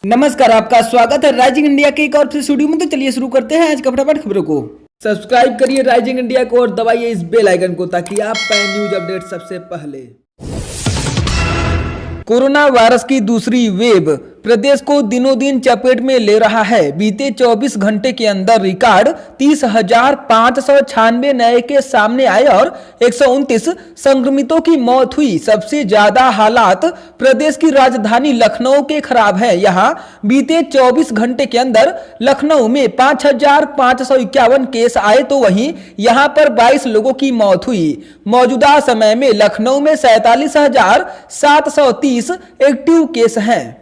नमस्कार, आपका स्वागत है राइजिंग इंडिया के एक और फिर स्टूडियो में। तो चलिए शुरू करते हैं आज का फटाफट खबरों को। सब्सक्राइब करिए राइजिंग इंडिया को और दबाइए इस बेल आइकन को ताकि आप पाएं न्यूज अपडेट सबसे पहले। कोरोना वायरस की दूसरी वेव प्रदेश को दिनों दिन चपेट में ले रहा है। बीते 24 घंटे के अंदर रिकॉर्ड 30,596 नए केस सामने आए और 129 संक्रमितों की मौत हुई। सबसे ज्यादा हालात प्रदेश की राजधानी लखनऊ के खराब है। यहां बीते 24 घंटे के अंदर लखनऊ में 5,551 केस आए तो वहीं यहां पर 22 लोगों की मौत हुई। मौजूदा समय में लखनऊ में 47,730 एक्टिव केस हैं।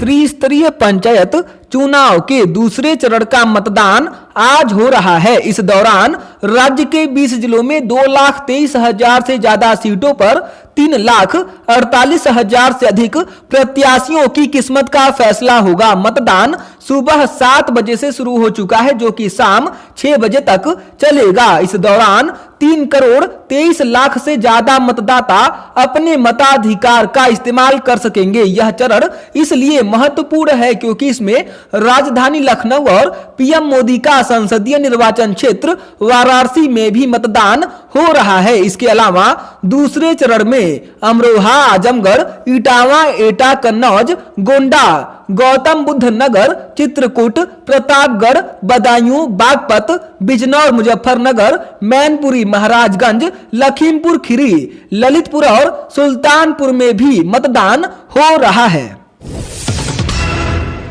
त्रिस्तरीय पंचायत चुनाव के दूसरे चरण का मतदान आज हो रहा है। इस दौरान राज्य के 20 जिलों में 2,23,000 से ज्यादा सीटों पर 3,48,000 से अधिक प्रत्याशियों की किस्मत का फैसला होगा। मतदान सुबह 7 बजे से शुरू हो चुका है, जो कि शाम 6 बजे तक चलेगा। इस दौरान 3,23,00,000 से ज्यादा मतदाता अपने मताधिकार का इस्तेमाल कर सकेंगे। यह चरण इसलिए महत्वपूर्ण है क्योंकि इसमें राजधानी लखनऊ और पीएम मोदी का संसदीय निर्वाचन क्षेत्र वाराणसी में भी मतदान हो रहा है। इसके अलावा दूसरे चरण में अमरोहा, आजमगढ़, इटावा, एटा, कन्नौज, गोंडा, गौतम बुद्ध नगर, चित्रकूट, प्रतापगढ़, बदायूं, बागपत, बिजनौर, मुजफ्फरनगर, मैनपुरी, महाराजगंज, लखीमपुर खीरी, ललितपुर और सुल्तानपुर में भी मतदान हो रहा है।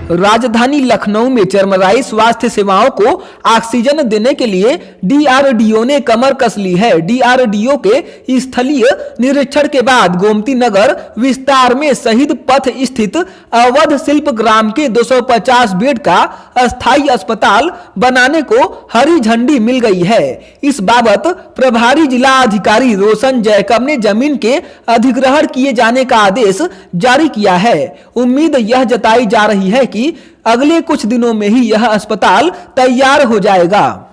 राजधानी लखनऊ में चरमराई स्वास्थ्य सेवाओं को ऑक्सीजन देने के लिए डीआरडीओ ने कमर कस ली है। डीआरडीओ के स्थलीय निरीक्षण के बाद गोमती नगर विस्तार में शहीद पथ स्थित अवध शिल्प ग्राम के 250 बेड का अस्थायी अस्पताल बनाने को हरी झंडी मिल गई है। इस बाबत प्रभारी जिला अधिकारी रोशन जैकब ने जमीन के अधिग्रहण किए जाने का आदेश जारी किया है। उम्मीद यह जताई जा रही है कि अगले कुछ दिनों में ही यह अस्पताल तैयार हो जाएगा।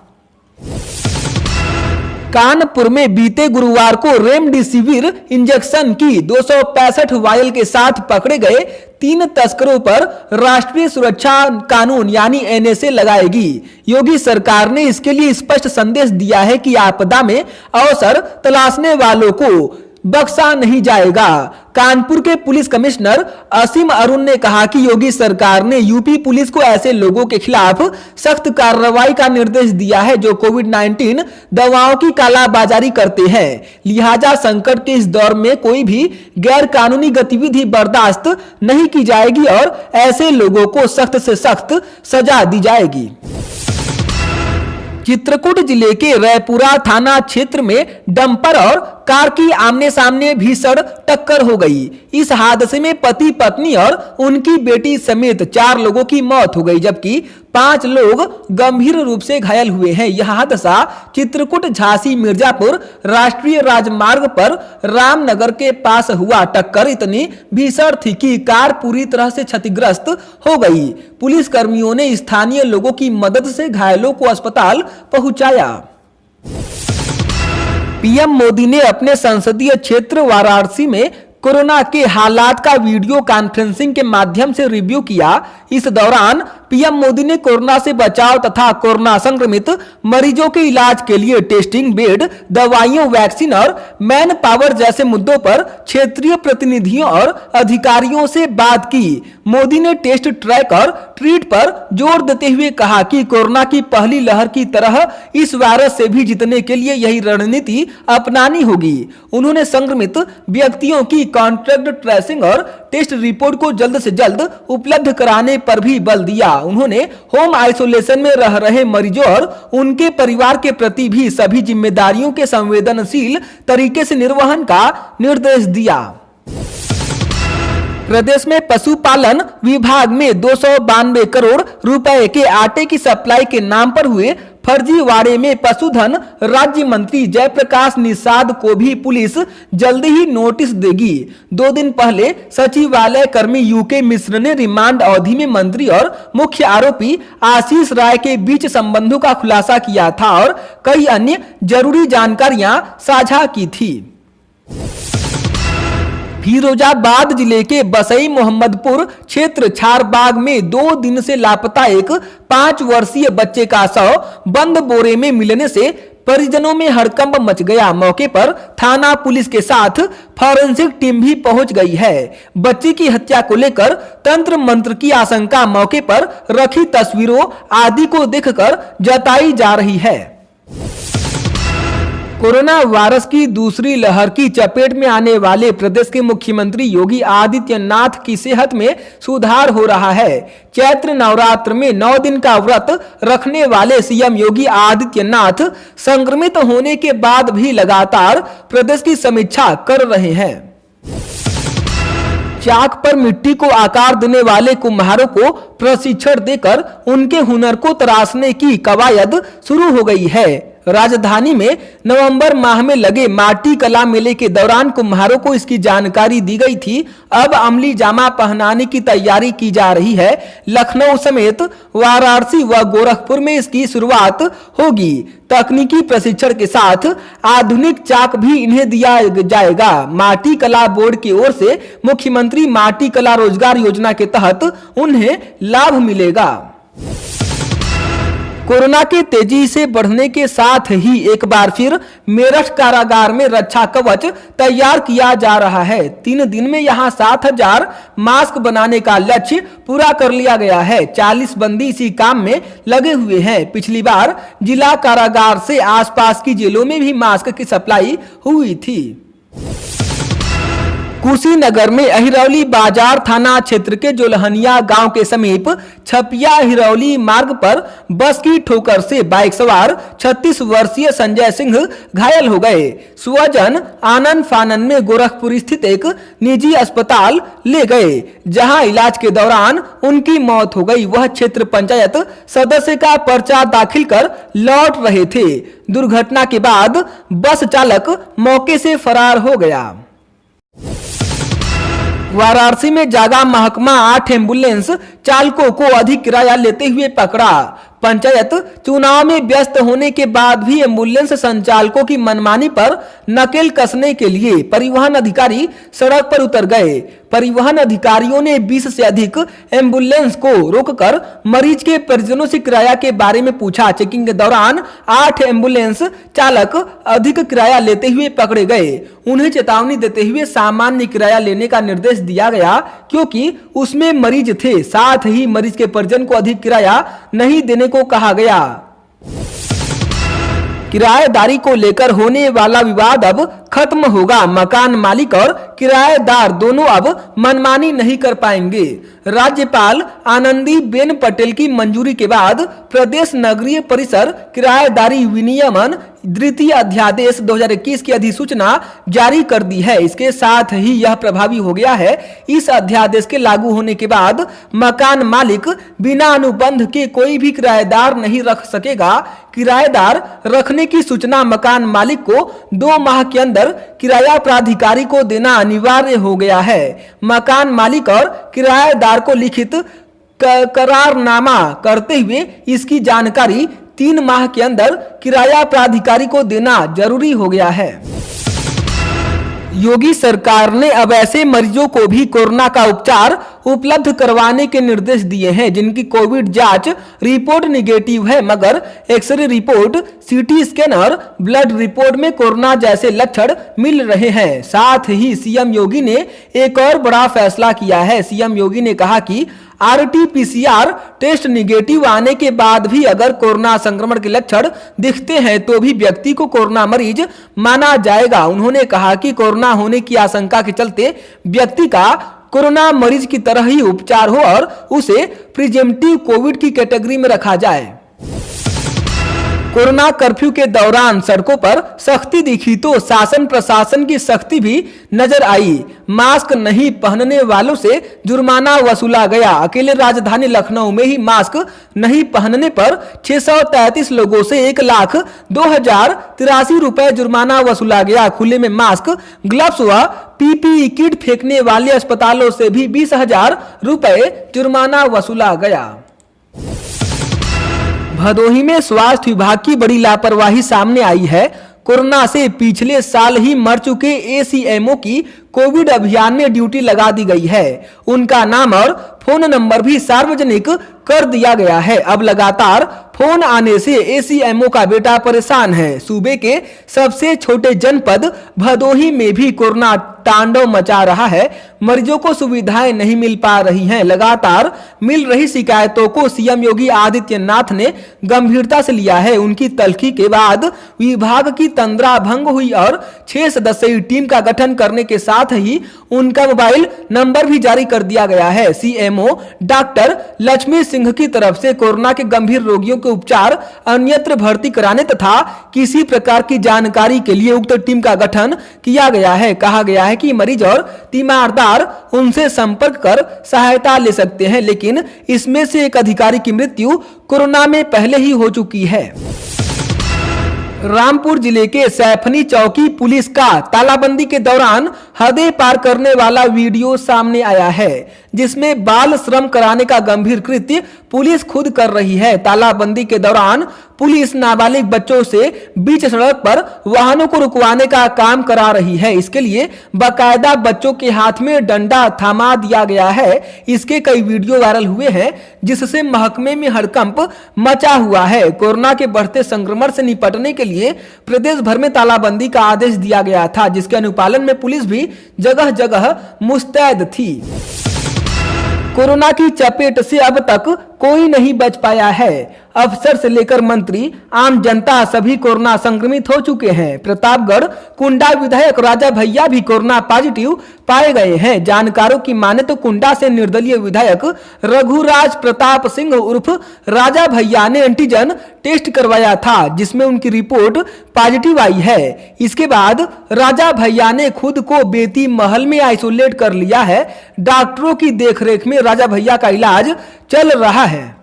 कानपुर में बीते गुरुवार को रेमडेसिविर इंजेक्शन की 265 वायल के साथ पकड़े गए 3 तस्करों पर राष्ट्रीय सुरक्षा कानून यानी एनएसए लगाएगी। योगी सरकार ने इसके लिए स्पष्ट संदेश दिया है कि आपदा में अवसर तलाशने वालों को बख्शा नहीं जाएगा। कानपुर के पुलिस कमिश्नर असीम अरुण ने कहा कि योगी सरकार ने यूपी पुलिस को ऐसे लोगों के खिलाफ सख्त कार्रवाई का निर्देश दिया है जो कोविड-19 दवाओं की कालाबाजारी करते हैं। लिहाजा संकट के इस दौर में कोई भी गैर कानूनी गतिविधि बर्दाश्त नहीं की जाएगी और ऐसे लोगों को सख्त से सख्त सजा दी जाएगी। चित्रकूट जिले के रैपुरा थाना क्षेत्र में डंपर और कार की आमने सामने भीषण टक्कर हो गई। इस हादसे में पति पत्नी और उनकी बेटी समेत 4 लोगों की मौत हो गई, जबकि 5 लोग गंभीर रूप से घायल हुए हैं। यह हादसा चित्रकूट झांसी मिर्जापुर राष्ट्रीय राजमार्ग पर रामनगर के पास हुआ। टक्कर इतनी भीषण थी कि कार पूरी तरह से क्षतिग्रस्त हो गई। पुलिस कर्मियों ने स्थानीय लोगों की मदद से घायलों को अस्पताल पहुंचाया। पीएम मोदी ने अपने संसदीय क्षेत्र वाराणसी में कोरोना के हालात का वीडियो कॉन्फ्रेंसिंग के माध्यम से रिव्यू किया। इस दौरान पीएम मोदी ने कोरोना से बचाव तथा कोरोना संक्रमित मरीजों के इलाज के लिए टेस्टिंग बेड, दवाइयों, वैक्सीन और मैन पावर जैसे मुद्दों पर क्षेत्रीय प्रतिनिधियों और अधिकारियों से बात की। मोदी ने टेस्ट, ट्रैक और ट्रीट पर जोर देते हुए कहा कि कोरोना की पहली लहर की तरह इस वायरस से भी जीतने के लिए यही रणनीति अपनानी होगी। उन्होंने संक्रमित व्यक्तियों की कॉन्टैक्ट ट्रेसिंग और टेस्ट रिपोर्ट को जल्द से जल्द उपलब्ध कराने पर भी बल दिया। उन्होंने होम आइसोलेशन में रह रहे मरीजों और उनके परिवार के प्रति भी सभी जिम्मेदारियों के संवेदनशील तरीके से निर्वहन का निर्देश दिया। प्रदेश में पशुपालन विभाग में 292 करोड़ रुपए के आटे की सप्लाई के नाम पर हुए फर्जीवाड़े में पशुधन राज्य मंत्री जयप्रकाश निषाद को भी पुलिस जल्दी ही नोटिस देगी। 2 दिन पहले सचिवालय कर्मी यूके मिश्र ने रिमांड अवधि में मंत्री और मुख्य आरोपी आशीष राय के बीच संबंधों का खुलासा किया था और कई अन्य जरूरी जानकारियां साझा की थी। फिरोजाबाद जिले के बसई मोहम्मदपुर क्षेत्र छारबाग में 2 दिन से लापता एक 5 वर्षीय बच्चे का शव बंद बोरे में मिलने से परिजनों में हड़कंप मच गया। मौके पर थाना पुलिस के साथ फॉरेंसिक टीम भी पहुंच गई है। बच्चे की हत्या को लेकर तंत्र मंत्र की आशंका मौके पर रखी तस्वीरों आदि को देखकर जताई जा रही है। कोरोना वायरस की दूसरी लहर की चपेट में आने वाले प्रदेश के मुख्यमंत्री योगी आदित्यनाथ की सेहत में सुधार हो रहा है। चैत्र नवरात्र में 9 दिन का व्रत रखने वाले सीएम योगी आदित्यनाथ संक्रमित होने के बाद भी लगातार प्रदेश की समीक्षा कर रहे हैं। चाक पर मिट्टी को आकार देने वाले कुम्हारों को प्रशिक्षण देकर उनके हुनर को तराशने की कवायद शुरू हो गई है। राजधानी में नवंबर माह में लगे माटी कला मेले के दौरान कुम्हारों को इसकी जानकारी दी गई थी। अब अमली जामा पहनाने की तैयारी की जा रही है। लखनऊ समेत वाराणसी व गोरखपुर में इसकी शुरुआत होगी। तकनीकी प्रशिक्षण के साथ आधुनिक चाक भी इन्हें दिया जाएगा। माटी कला बोर्ड की ओर से मुख्यमंत्री माटी कला रोजगार योजना के तहत उन्हें लाभ मिलेगा। कोरोना के तेजी से बढ़ने के साथ ही एक बार फिर मेरठ कारागार में रक्षा कवच तैयार किया जा रहा है। 3 दिन में यहां 7000 मास्क बनाने का लक्ष्य पूरा कर लिया गया है। 40 बंदी इसी काम में लगे हुए हैं। पिछली बार जिला कारागार से आसपास की जेलों में भी मास्क की सप्लाई हुई थी। कुशीनगर में अहिरौली बाजार थाना क्षेत्र के जोलहनिया गांव के समीप छपिया हिरौली मार्ग पर बस की ठोकर से बाइक सवार 36 वर्षीय संजय सिंह घायल हो गए। स्वजन आनंद फानन में गोरखपुर स्थित एक निजी अस्पताल ले गए, जहां इलाज के दौरान उनकी मौत हो गई। वह क्षेत्र पंचायत सदस्य का पर्चा दाखिल कर लौट रहे थे। दुर्घटना के बाद बस चालक मौके से फरार हो गया। वाराणसी में जागा महकमा 8 एम्बुलेंस चालकों को अधिक किराया लेते हुए पकड़ा। पंचायत चुनाव में व्यस्त होने के बाद भी एम्बुलेंस संचालकों की मनमानी पर नकेल कसने के लिए परिवहन अधिकारी सड़क पर उतर गए। परिवहन अधिकारियों ने 20 से अधिक एम्बुलेंस को रोककर मरीज के परिजनों से किराया के बारे में पूछा। चेकिंग के दौरान 8 एम्बुलेंस चालक अधिक किराया लेते हुए पकड़े गए। उन्हें चेतावनी देते हुए सामान्य किराया लेने का निर्देश दिया गया, क्योंकि उसमें मरीज थे। साथ ही मरीज के परिजन को अधिक किराया नहीं देने को कहा गया। किराएदारी को लेकर होने वाला विवाद अब खत्म होगा। मकान मालिक और किराएदार दोनों अब मनमानी नहीं कर पाएंगे। राज्यपाल आनंदीबेन पटेल की मंजूरी के बाद प्रदेश नगरीय परिसर किराएदारी विनियमन द्वितीय अध्यादेश 2021 की अधिसूचना जारी कर दी है। इसके साथ ही यह प्रभावी हो गया है। इस अध्यादेश के लागू होने के बाद मकान मालिक बिना अनुबंध के कोई भी किराएदार नहीं रख सकेगा। किराएदार रखने की सूचना मकान मालिक को 2 माह के अंदर किराया प्राधिकारी को देना अनिवार्य हो गया है। मकान मालिक और किराएदार को लिखित करारनामा करते हुए इसकी जानकारी 3 माह के अंदर किराया प्राधिकारी को देना जरूरी हो गया है। योगी सरकार ने अब ऐसे मरीजों को भी कोरोना का उपचार उपलब्ध करवाने के निर्देश दिए हैं जिनकी कोविड जांच रिपोर्ट निगेटिव है, मगर एक्सरे रिपोर्ट, सीटी स्कैन और ब्लड रिपोर्ट में कोरोना जैसे लक्षण मिल रहे हैं। साथ ही सीएम योगी ने एक और बड़ा फैसला किया है। सीएम योगी ने कहा कि RT-PCR टेस्ट निगेटिव आने के बाद भी अगर कोरोना संक्रमण के लक्षण दिखते हैं तो भी व्यक्ति को कोरोना मरीज माना जाएगा। उन्होंने कहा कि कोरोना होने की आशंका के चलते व्यक्ति का कोरोना मरीज की तरह ही उपचार हो और उसे प्रिवेंटिव कोविड की कैटेगरी में रखा जाए। कोरोना कर्फ्यू के दौरान सड़कों पर सख्ती दिखी तो शासन प्रशासन की सख्ती भी नजर आई। मास्क नहीं पहनने वालों से जुर्माना वसूला गया। अकेले राजधानी लखनऊ में ही मास्क नहीं पहनने पर 633 लोगों से 1,02,083 रुपए जुर्माना वसूला गया। खुले में मास्क, ग्लव्स व PPE किट फेंकने वाले अस्पतालों से भी 20,000 रुपए जुर्माना वसूला गया। भदोही में स्वास्थ्य विभाग की बड़ी लापरवाही सामने आई है। कोरोना से पिछले साल ही मर चुके एसीएमओ की कोविड अभियान में ड्यूटी लगा दी गई है। उनका नाम और फोन नंबर भी सार्वजनिक कर दिया गया है। अब लगातार फोन आने से एसीएमओ का बेटा परेशान है। सूबे के सबसे छोटे जनपद भदोही में भी कोरोना तांडव मचा रहा है। मरीजों को सुविधाएं नहीं मिल पा रही हैं। लगातार मिल रही शिकायतों को सीएम योगी आदित्यनाथ ने गंभीरता से लिया है। उनकी तल्खी के बाद विभाग की तंद्रा भंग हुई और 6 सदस्यीय टीम का गठन करने के साथ ही उनका मोबाइल नंबर भी जारी कर दिया गया है। सीएमओ डॉक्टर लक्ष्मी सिंह की तरफ से कोरोना के गंभीर रोगियों के उपचार अन्यत्र भर्ती कराने तथा किसी प्रकार की जानकारी के लिए उक्त टीम का गठन किया गया है। कहा गया है कि मरीज और तीमारदार उनसे संपर्क कर सहायता ले सकते हैं, लेकिन इसमें से एक अधिकारी की मृत्यु कोरोना में पहले ही हो चुकी है। रामपुर जिले के सैफनी चौकी पुलिस का तालाबंदी के दौरान हदें पार करने वाला वीडियो सामने आया है, जिसमें बाल श्रम कराने का गंभीर कृत्य पुलिस खुद कर रही है। तालाबंदी के दौरान पुलिस नाबालिग बच्चों से बीच सड़क पर वाहनों को रुकवाने का काम करा रही है। इसके लिए बाकायदा बच्चों के हाथ में डंडा थमा दिया गया है। इसके कई वीडियो वायरल हुए हैं, जिससे महकमे में हड़कंप मचा हुआ है। कोरोना के बढ़ते संक्रमण से निपटने के लिए प्रदेश भर में तालाबंदी का आदेश दिया गया था, जिसके अनुपालन में पुलिस भी जगह जगह मुस्तैद थी। कोरोना की चपेट से अब तक कोई नहीं बच पाया है। अफसर से लेकर मंत्री, आम जनता सभी कोरोना संक्रमित हो चुके हैं। प्रतापगढ़ कुंडा विधायक राजा भैया भी कोरोना पॉजिटिव पाए गए हैं। जानकारों की माने तो कुंडा से निर्दलीय विधायक रघुराज प्रताप सिंह उर्फ राजा भैया ने एंटीजन टेस्ट करवाया था, जिसमें उनकी रिपोर्ट पॉजिटिव आई है। इसके बाद राजा भैया ने खुद को बेती महल में आइसोलेट कर लिया है। डॉक्टरों की देखरेख में राजा भैया का इलाज चल रहा है।